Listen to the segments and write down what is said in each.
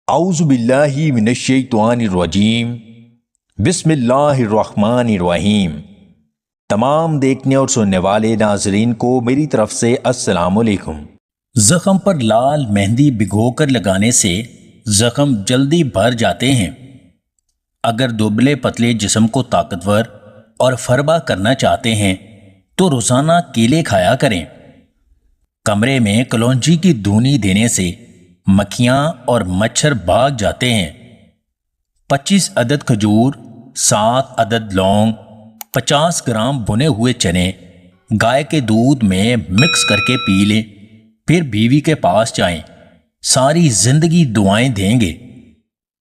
اعوذ باللہ من الشیطان الرجیم بسم اللہ الرحمن الرحیم۔ تمام دیکھنے اور سننے والے ناظرین کو میری طرف سے السلام علیکم۔ زخم پر لال مہندی بھگو کر لگانے سے زخم جلدی بھر جاتے ہیں۔ اگر دبلے پتلے جسم کو طاقتور اور فربا کرنا چاہتے ہیں تو روزانہ کیلے کھایا کریں۔ کمرے میں کلونجی کی دھونی دینے سے مکھیاں اور مچھر بھاگ جاتے ہیں۔ 25 عدد کھجور، 7 عدد لونگ، 50 گرام بھنے ہوئے چنے گائے کے دودھ میں مکس کر کے پی لیں، پھر بیوی کے پاس جائیں، ساری زندگی دعائیں دیں گے۔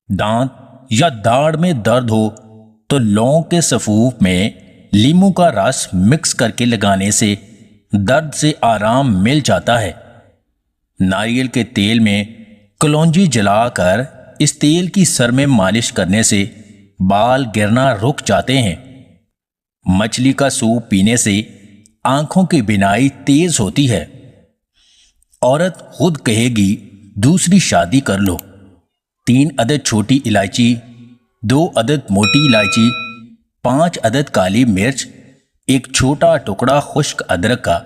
دانت یا داڑھ میں درد ہو تو لونگ کے سفوف میں لیموں کا رس مکس کر کے لگانے سے درد سے آرام مل جاتا ہے۔ ناریل کے تیل میں کلونجی جلا کر اس تیل کی سر میں مالش کرنے سے بال گرنا رک جاتے ہیں۔ مچھلی کا سوپ پینے سے آنکھوں کی بینائی تیز ہوتی ہے۔ عورت خود کہے گی دوسری شادی کر لو۔ 3 عدد چھوٹی الائچی، 2 عدد موٹی الائچی، 5 عدد کالی مرچ، ایک چھوٹا ٹکڑا خشک ادرک کا،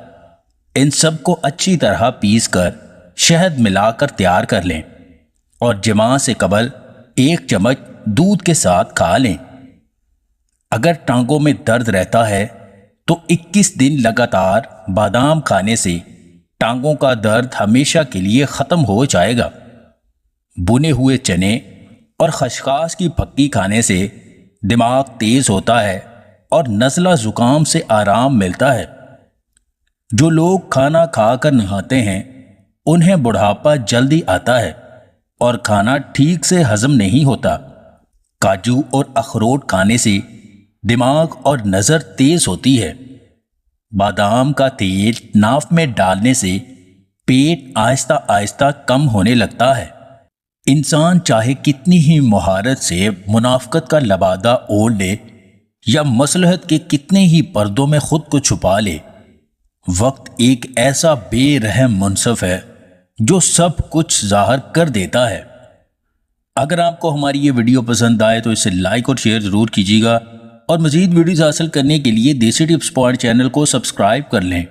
ان سب کو اچھی طرح پیس کر شہد ملا کر تیار کر لیں اور جماع سے قبل 1 چمچ دودھ کے ساتھ کھا لیں۔ اگر ٹانگوں میں درد رہتا ہے تو 21 دن لگاتار بادام کھانے سے ٹانگوں کا درد ہمیشہ کے لیے ختم ہو جائے گا۔ بھنے ہوئے چنے اور خشخاش کی پھکی کھانے سے دماغ تیز ہوتا ہے اور نزلہ زکام سے آرام ملتا ہے۔ جو لوگ کھانا کھا کر نہاتے ہیں انہیں بڑھاپا جلدی آتا ہے اور کھانا ٹھیک سے ہضم نہیں ہوتا۔ کاجو اور اخروٹ کھانے سے دماغ اور نظر تیز ہوتی ہے۔ بادام کا تیل ناف میں ڈالنے سے پیٹ آہستہ آہستہ کم ہونے لگتا ہے۔ انسان چاہے کتنی ہی مہارت سے منافقت کا لبادہ اوڑھ لے یا مصلحت کے کتنے ہی پردوں میں خود کو چھپا لے، وقت ایک ایسا بے رحم منصف ہے جو سب کچھ ظاہر کر دیتا ہے۔ اگر آپ کو ہماری یہ ویڈیو پسند آئے تو اسے لائک اور شیئر ضرور کیجیے گا، اور مزید ویڈیوز حاصل کرنے کے لیے دیسی ٹپس پوائنٹ چینل کو سبسکرائب کر لیں۔